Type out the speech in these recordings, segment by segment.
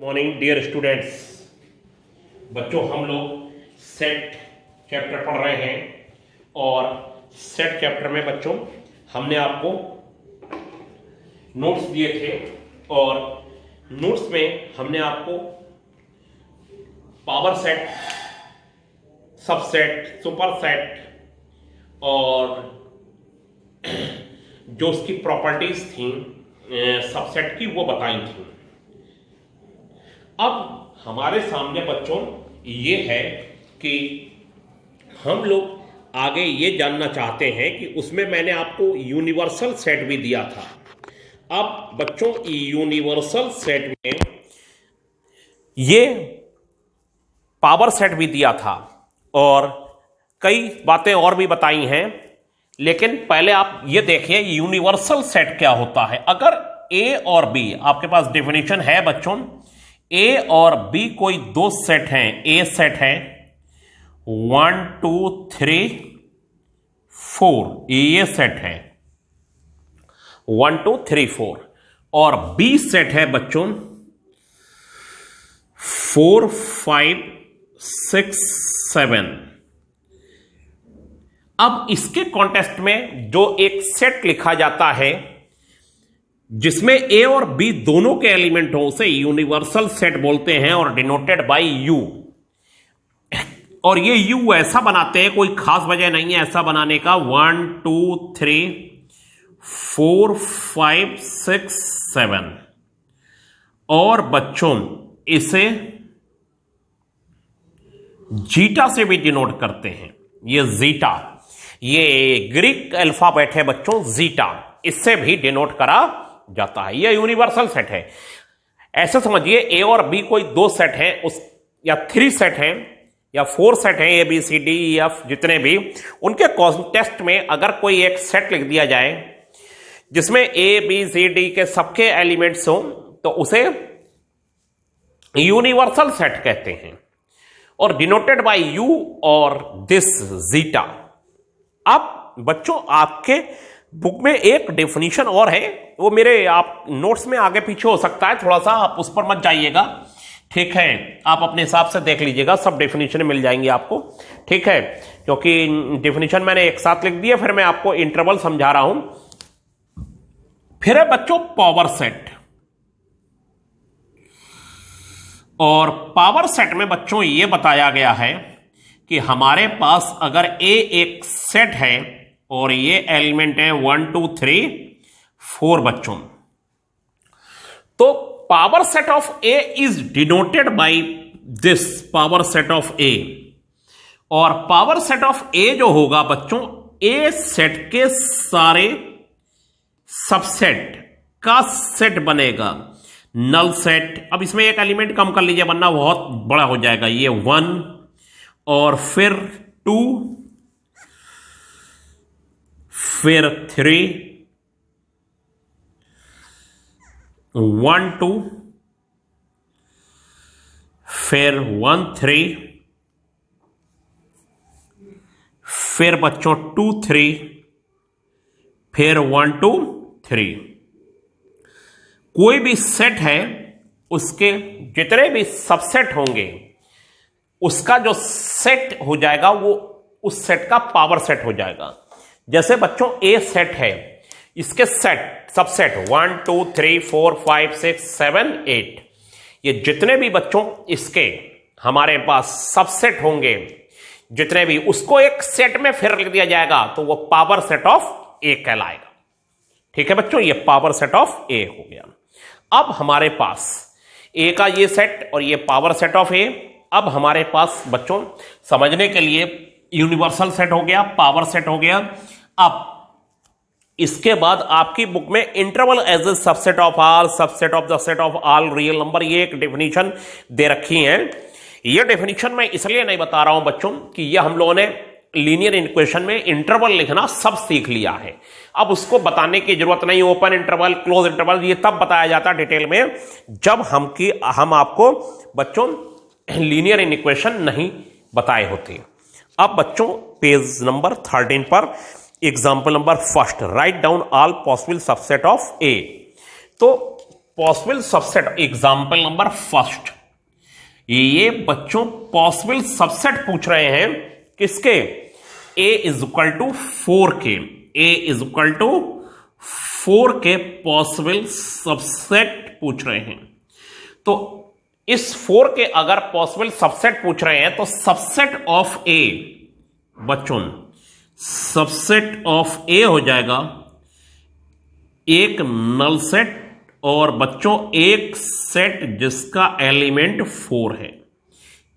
Morning dear students. बच्चों, हम लोग सेट चैप्टर पढ़ रहे हैं और सेट चैप्टर में बच्चों हमने आपको नोट्स दिए थे और नोट्स में हमने आपको power set, subset, super set और जो उसकी प्रॉपर्टीज थी सबसेट की वो बताई थी। अब हमारे सामने बच्चों ये है कि हम लोग आगे ये जानना चाहते हैं कि उसमें मैंने आपको यूनिवर्सल सेट भी दिया था। अब बच्चों यूनिवर्सल सेट में ये पावर सेट भी दिया था और कई बातें और भी बताई हैं, लेकिन पहले आप ये देखिए यूनिवर्सल सेट क्या होता है। अगर ए और बी, आपके पास डेफिनेशन है बच्चों, ए और बी कोई दो सेट हैं, ए सेट है 1 2 3 4, ये सेट है 1 2 3 4 और बी सेट है बच्चों 4 5 6 7। अब इसके कॉन्टेक्स्ट में जो एक सेट लिखा जाता है जिसमें ए और बी दोनों के एलिमेंट हो उसे यूनिवर्सल सेट बोलते हैं और डिनोटेड बाय यू। और ये यू ऐसा बनाते हैं, कोई खास वजह नहीं है ऐसा बनाने का, 1 2 3 4 5 6 7। और बच्चों इसे जीटा से भी डिनोट करते हैं। ये जीटा, ये ग्रीक अल्फाबेट है बच्चों जीटा, इससे भी डिनोट करा जाता है। ये यूनिवर्सल सेट है। ऐसे समझिए ए और बी कोई दो सेट हैं उस या 3 सेट हैं या 4 सेट हैं, A B C D F जितने भी, उनके कॉन्टेक्स्ट में अगर कोई एक सेट लिख दिया जाए जिसमें ए बी सी डी के सबके एलिमेंट्स हो तो उसे यूनिवर्सल सेट कहते हैं और डिनोटेड बाय यू और दिस जीटा। अब बच्चों आपके बुक में एक डेफिनेशन और है, वो मेरे आप नोट्स में आगे पीछे हो सकता है, थोड़ा सा आप उस पर मत जाइएगा, ठीक है। आप अपने हिसाब से देख लीजिएगा, सब डेफिनेशन मिल जाएंगे आपको, ठीक है, क्योंकि डेफिनेशन मैंने एक साथ लिख दिया, फिर मैं आपको इंटरवल समझा रहा हूं। फिर है बच्चों पावर सेट, और पावर सेट में बच्चों ये बताया गया है कि हमारे पास अगर ए एक सेट है और ये एलिमेंट है 1 2 3 4 बच्चों, तो power set of A is denoted by this power set of A. और पावर सेट ऑफ ए जो होगा बच्चों, ए सेट के सारे सबसेट का सेट बनेगा, नल सेट। अब इसमें एक एलिमेंट कम कर लीजिए वरना बहुत बड़ा हो जाएगा। ये 1 और फिर 2 फिर 3 1 2 फिर 1 3 फिर बच्चों 2 3 फिर 1 2 3। कोई भी सेट है उसके जितने भी सबसेट होंगे उसका जो सेट हो जाएगा वो उस सेट का पावर सेट हो जाएगा। जैसे बच्चों ए सेट है, इसके सेट सबसेट 1 2 3 4 5 6 7 8, ये जितने भी बच्चों इसके हमारे पास सबसेट होंगे जितने भी, उसको एक सेट में फिर लिख दिया जाएगा तो वो पावर सेट ऑफ ए कहलाएगा, ठीक है बच्चों। ये पावर सेट ऑफ ए हो गया। अब हमारे पास ए का ये सेट और ये पावर सेट ऑफ ए। अब हमारे पास बच्चों समझने के लिए यूनिवर्सल सेट हो गया, पावर सेट हो गया। अब इसके बाद आपकी बुक में interval as a subset of all, subset of the set of all real number, ये एक डेफिनेशन दे रखी है। ये डेफिनेशन मैं इसलिए नहीं बता रहा हूं बच्चों कि ये हम लोगों ने लीनियर इक्वेशन में इंटरवल लिखना सब सीख लिया है, अब उसको बताने की जरूरत नहीं। ओपन इंटरवल, क्लोज इंटरवल ये तब बताया जाता है डिटेल में जब हम आपको बच्चों लीनियर इक्वेशन नहीं बताए होते। अब बच्चों पेज नंबर 13 पर example number first, write down all possible subset of A. तो possible subset example number first, ये बच्चों पॉसिबल सबसेट पूछ रहे हैं किसके, a इज इक्वल टू 4 के, a इज इक्वल टू 4 के पॉसिबल सबसेट पूछ रहे हैं। तो इस 4 के अगर पॉसिबल सबसेट पूछ रहे हैं तो सबसेट ऑफ a बच्चों, सबसेट ऑफ a हो जाएगा एक नल सेट और बच्चों एक सेट जिसका एलिमेंट 4 है।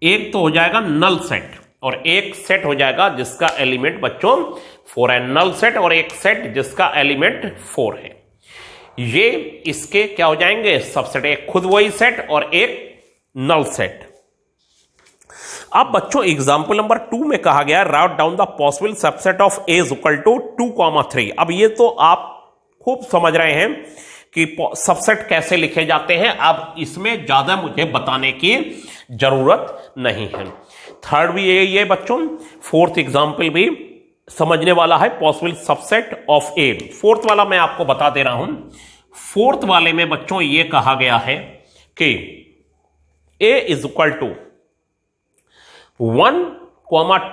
एक तो हो जाएगा नल सेट और एक सेट हो जाएगा जिसका एलिमेंट बच्चों 4 है। नल सेट और एक सेट जिसका एलिमेंट 4 है, ये इसके क्या हो जाएंगे, सबसेट। एक खुद वही सेट और एक नल सेट। अब बच्चों एग्जाम्पल नंबर 2 में कहा गया write down the possible subset of a is equal to 2,3। अब ये तो आप खूब समझ रहे हैं कि सबसेट कैसे लिखे जाते हैं, अब इसमें ज्यादा मुझे बताने की जरूरत नहीं है। थर्ड भी ये बच्चों, फोर्थ एग्जाम्पल भी समझने वाला है, possible subset of A. Fourth वाला मैं आपको बता दे रहा हूं। फोर्थ वाले में बच्चों ये कहा गया है कि a is equal to 1,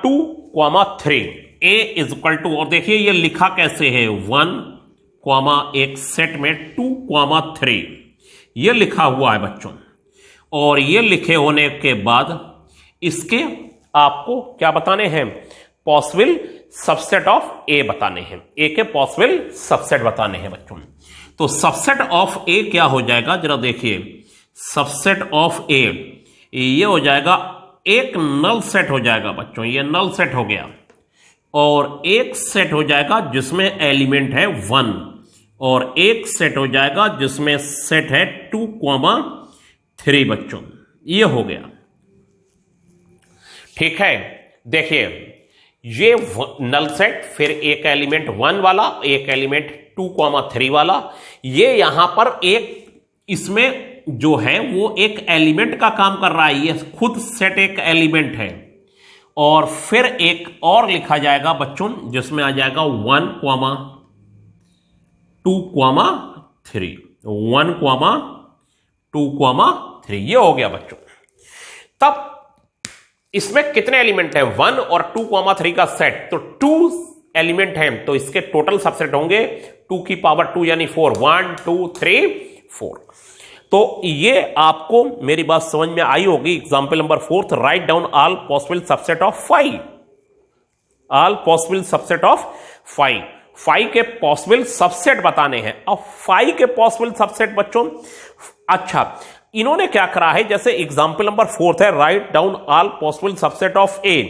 2, 3। a is equal to, और देखिए ये लिखा कैसे है, 1, एक सेट में 2, 3 ये लिखा हुआ है बच्चों। और ये लिखे होने के बाद इसके आपको क्या बताने हैं, पॉसिबल सबसेट ऑफ ए बताने हैं, ए के पॉसिबल सबसेट बताने हैं बच्चों। तो सबसेट ऑफ ए क्या हो जाएगा, जरा देखिए, सबसेट ऑफ ए ये हो जाएगा एक नल सेट हो जाएगा बच्चों, ये नल सेट हो गया, और एक सेट हो जाएगा जिसमें एलिमेंट है 1, और एक सेट हो जाएगा जिसमें सेट है 2, 3 बच्चों। ये हो गया, ठीक है। देखिए ये नल सेट, फिर एक एलिमेंट 1 वाला, एक एलिमेंट 2, 3 वाला, ये यहां पर एक इसमें जो है वो एक एलिमेंट का काम कर रहा है, ये खुद सेट एक एलिमेंट है। और फिर एक और लिखा जाएगा बच्चों जिसमें आ जाएगा 1, 2, 3, 1, 2, 3, ये हो गया बच्चों। तब इसमें कितने एलिमेंट हैं, 1 और 2, 3 का सेट, तो 2 एलिमेंट हैं, तो इसके टोटल सबसेट होंगे 2 की पावर 2 यानी 4, 1, 2, 3, 4। तो ये आपको मेरी बात समझ में आई होगी। Example number 4, right down all possible subset of 5, all possible subset of 5 के पॉसिबल सबसेट बताने हैं। अब 5 के पॉसिबल सबसेट बच्चों, अच्छा इन्होंने क्या करा है, जैसे एग्जाम्पल नंबर 4 है write down all possible subset of A,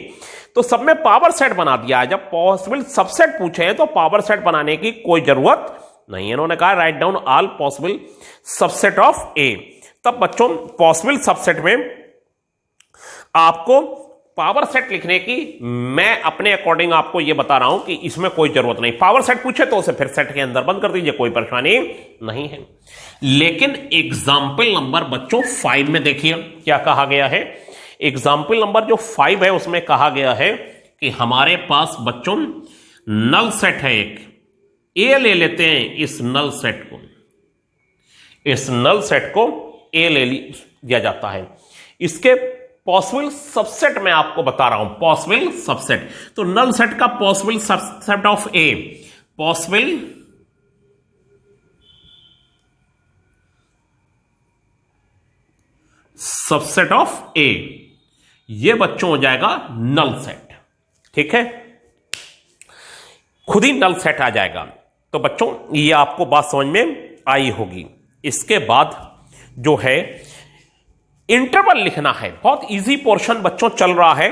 तो सब में पावर सेट बना दिया है। जब पॉसिबल सबसेट पूछे हैं तो पावर सेट बनाने की कोई जरूरत नहीं है। इन्होंने कहा write down all possible subset of A. तब बच्चों पॉसिबल सबसेट में आपको पावर सेट लिखने की मैं अपने अकॉर्डिंग आपको यह बता रहा हूं कि इसमें कोई जरूरत नहीं। पावर सेट पूछे तो उसे फिर सेट के अंदर बंद कर दीजिए, कोई परेशानी नहीं है। लेकिन एग्जाम्पल नंबर बच्चों 5 में देखिए क्या कहा गया है। एग्जाम्पल नंबर जो 5 है उसमें कहा गया है कि हमारे पास बच्चों नल सेट है एक, ए ले लेते हैं इस नल सेट को, इस नल सेट को ए ले दिया जाता है। इसके पॉसिबल सबसेट मैं आपको बता रहा हूं, पॉसिबल सबसेट। तो नल सेट का possible subset of A, possible subset of A, ये बच्चों हो जाएगा नल सेट, ठीक है, खुद ही नल सेट आ जाएगा। तो बच्चों ये आपको बात समझ में आई होगी। इसके बाद जो है इंटरवल लिखना है, बहुत इजी पोर्शन बच्चों चल रहा है,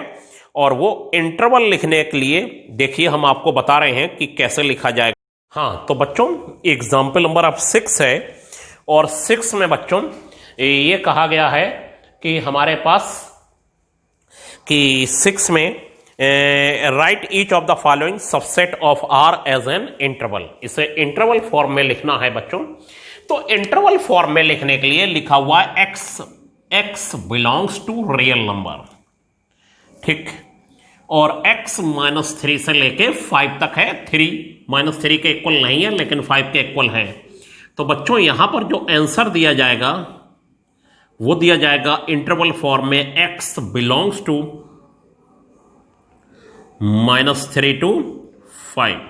और वो इंटरवल लिखने के लिए देखिए हम आपको बता रहे हैं कि कैसे लिखा जाएगा। हाँ तो बच्चों एग्जाम्पल नंबर अब 6 है, और 6 में बच्चों ये कहा गया है कि हमारे पास कि 6 में write each of the following subset of R as an interval. इसे इंटरवल फॉर्म में लिखना है बच्चों। तो इंटरवल फॉर्म में लिखने के लिए लिखा हुआ है x belongs to real number, ठीक, और x -3 से लेके 5 तक है। 3 -3 के इक्वल नहीं है लेकिन 5 के इक्वल है। तो बच्चों यहां पर जो आंसर दिया जाएगा वो दिया जाएगा इंटरवल फॉर्म में x बिलोंग्स टू -3 to 5,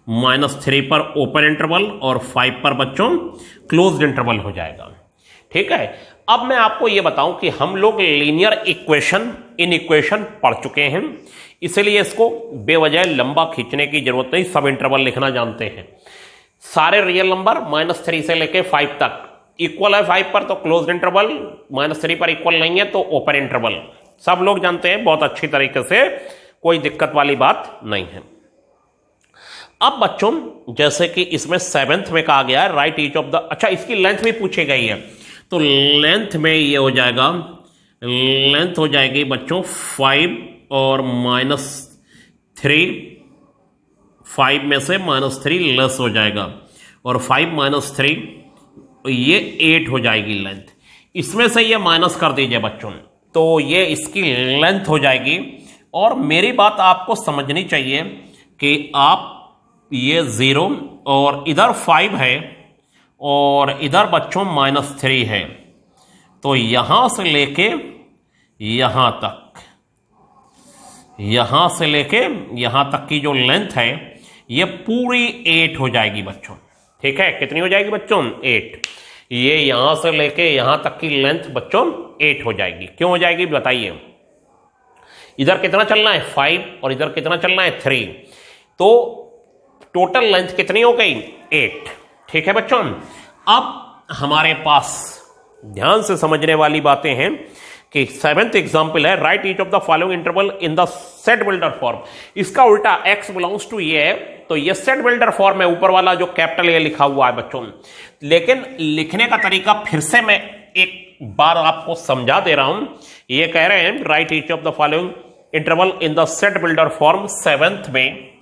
-3 पर ओपन इंटरवल और 5 पर बच्चों क्लोज्ड इंटरवल हो जाएगा। ठीक है, अब मैं आपको यह बताऊं कि हम लोग लीनियर इक्वेशन इन इक्वेशन पढ़ चुके हैं, इसलिए इसको बेवजह लंबा खींचने की जरूरत नहीं, सब इंटरवल लिखना जानते हैं। सारे रियल नंबर -3 से लेके 5 तक इक्वल है, 5 पर तो क्लोज्ड इंटरवल, -3 पर इक्वल नहीं है तो ओपन इंटरवल, सब लोग जानते हैं बहुत अच्छी तरीके से, कोई दिक्कत वाली बात नहीं है। अब बच्चों जैसे कि इसमें 7th में कहा गया है राइट ईच ऑफ द, अच्छा इसकी लेंथ भी पूछी गई है, तो लेंथ में ये हो जाएगा, लेंथ हो जाएगी बच्चों 5 और -3, 5 में से -3 लेस हो जाएगा और 5 - 3 ये 8 हो जाएगी लेंथ। इसमें से ये माइनस कर दीजिए बच्चों, तो ये इसकी लेंथ हो जाएगी। और मेरी बात आपको समझनी चाहिए कि आप ये 0 और इधर 5 है और इधर बच्चों -3 है, तो यहां से लेके यहां तक, यहां से लेके यहां तक की जो लेंथ है ये पूरी 8 हो जाएगी बच्चों। ठीक है, कितनी हो जाएगी बच्चों? 8। ये यहां से लेके यहां तक की लेंथ बच्चों 8 हो जाएगी। क्यों हो जाएगी बताइए? इधर कितना चलना है? 5 और इधर कितना चलना है? 3, तो टोटल लेंथ कितनी हो गई? 8। ठीक है बच्चों, अब हमारे पास ध्यान से समझने वाली बातें हैं कि 7th एग्जाम्पल है right each of the following interval in the set builder form. इसका उल्टा x बिलोंग्स टू ये है, तो ये सेट बिल्डर फॉर्म है, ऊपर वाला जो कैपिटल ए लिखा हुआ है बच्चों। लेकिन लिखने का तरीका फिर से मैं एक बार आपको समझा दे रहा हूं। ये कह रहे हैं right each of the following interval in the set builder form 7th में,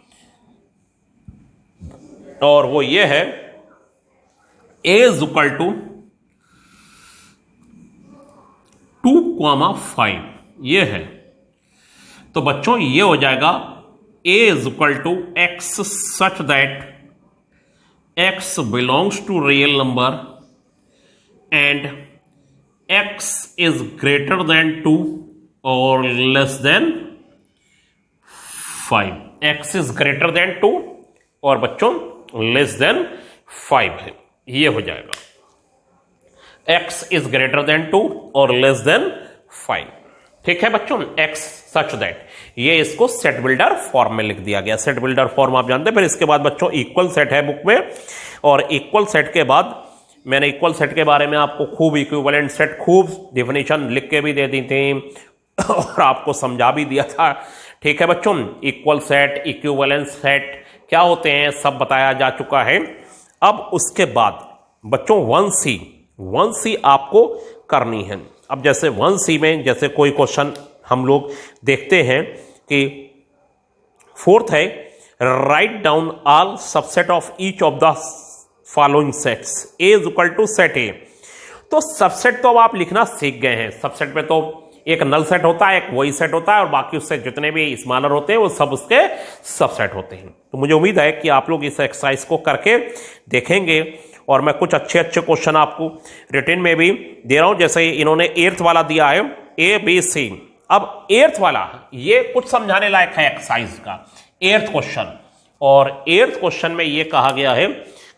और वो ये है a इज इक्वल टू 2,5, ये है। तो बच्चों ये हो जाएगा a is equal to x such that x belongs to real number and x is greater than 2 और less than 5। x is greater than 2 और बच्चों लेस देन 5 है, ये हो जाएगा x इज ग्रेटर देन 2 और लेस देन 5। ठीक है बच्चों, x सच दैट, ये इसको सेट बिल्डर फॉर्म में लिख दिया गया। सेट बिल्डर फॉर्म आप जानते हैं। फिर इसके बाद बच्चों इक्वल सेट है बुक में, और इक्वल सेट के बाद मैंने इक्वल सेट के बारे में आपको खूब, इक्विवेलेंट सेट खूब डेफिनेशन लिख के भी दे दी थी और आपको समझा भी दिया था। ठीक है बच्चों, इक्वल सेट, इक्विवेलेंट सेट क्या होते हैं सब बताया जा चुका है। अब उसके बाद बच्चों 1C आपको करनी है। अब जैसे 1C में जैसे कोई क्वेश्चन हम लोग देखते हैं कि 4th है write down all subset of each of the following sets A is equal to set A। तो सबसेट तो अब आप लिखना सीख गए हैं। सबसेट में तो एक नल सेट होता है, एक वही सेट होता है, और बाकी उससे जितने भी स्मॉलर होते हैं वो सब उसके सबसेट होते हैं। तो मुझे उम्मीद है कि आप लोग इस एक्सरसाइज को करके देखेंगे, और मैं कुछ अच्छे अच्छे क्वेश्चन आपको रिटन में भी दे रहा हूं। जैसे इन्होंने 8th वाला दिया है ABC। अब 8th वाला ये कुछ समझाने लायक है एक्सरसाइज का, 8th क्वेश्चन। और 8th क्वेश्चन में ये कहा गया है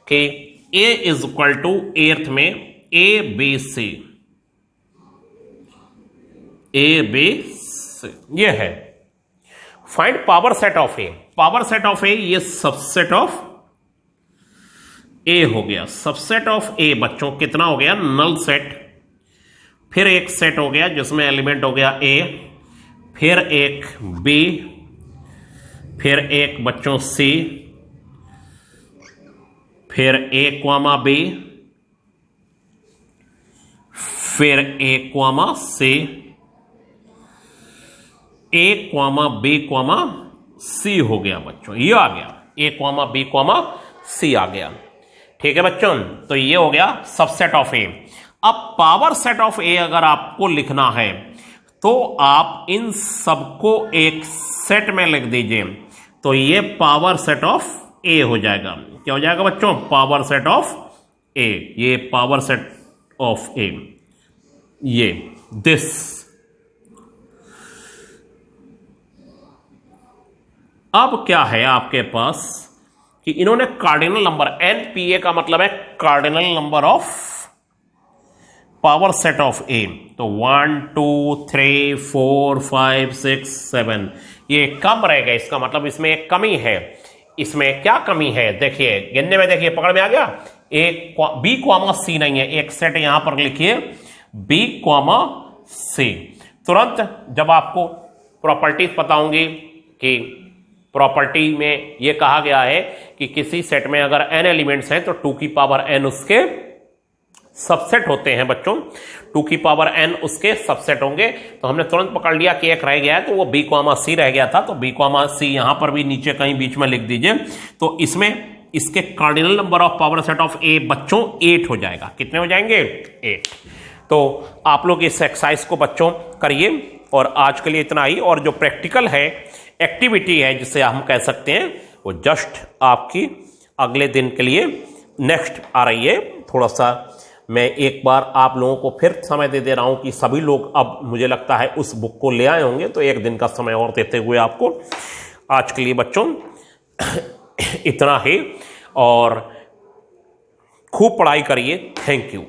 कि A is equal to 8th में ABC, ये है। Find power set of A। Power set of A ये सबसेट ऑफ A हो गया। सबसेट ऑफ A बच्चों कितना हो गया? नल सेट, फिर एक सेट हो गया जिसमें एलिमेंट हो गया A, फिर एक B, फिर एक बच्चों C, फिर A, B, फिर A, C, A, B, C हो गया बच्चों। ये आ गया A, B, C आ गया। ठीक है बच्चों, तो ये हो गया सबसेट ऑफ A। अब पावर सेट ऑफ A अगर आपको लिखना है तो आप इन सबको एक सेट में लिख दीजिए, तो ये पावर सेट ऑफ A हो जाएगा। क्या हो जाएगा बच्चों? पावर सेट ऑफ ए, ये पावर सेट ऑफ ए, ये दिस। अब क्या है आपके पास कि इन्होंने कार्डिनल नंबर, NPA का मतलब है cardinal number of power set of A. तो 1 2 3 4 5 6 7, ये कम रहेगा, इसका मतलब इसमें एक कमी है। इसमें क्या कमी है देखिए, गिनने में देखिए, पकड़ में आ गया। एक B, C नहीं है, एक सेट यहां पर लिखिए B, C। तुरंत जब आपको प्रॉपर्टीज पता होंगी कि प्रॉपर्टी में यह कहा गया है कि किसी सेट में अगर n एलिमेंट्स हैं तो 2 की पावर n उसके सबसेट होते हैं बच्चों, 2 की पावर n उसके सबसेट होंगे। तो हमने तुरंत पकड़ लिया कि एक रह गया है, तो वो B, C रह गया था, तो B, C यहां पर भी नीचे कहीं बीच में लिख दीजिए। तो इसमें इसके cardinal number of power set of A बच्चों 8 हो जाएगा। कितने हो जाएंगे? 8। तो आप लोग इस एक्सरसाइज को बच्चों करिए, और आज के लिए इतना ही। और जो प्रैक्टिकल है, एक्टिविटी है जिसे हम कह सकते हैं, वो जस्ट आपकी अगले दिन के लिए नेक्स्ट आ रही है। थोड़ा सा मैं एक बार आप लोगों को फिर समय दे रहा हूं कि सभी लोग अब मुझे लगता है उस बुक को ले आए होंगे, तो एक दिन का समय और देते हुए आपको आज के लिए बच्चों इतना ही, और खूब पढ़ाई करिए। Thank you.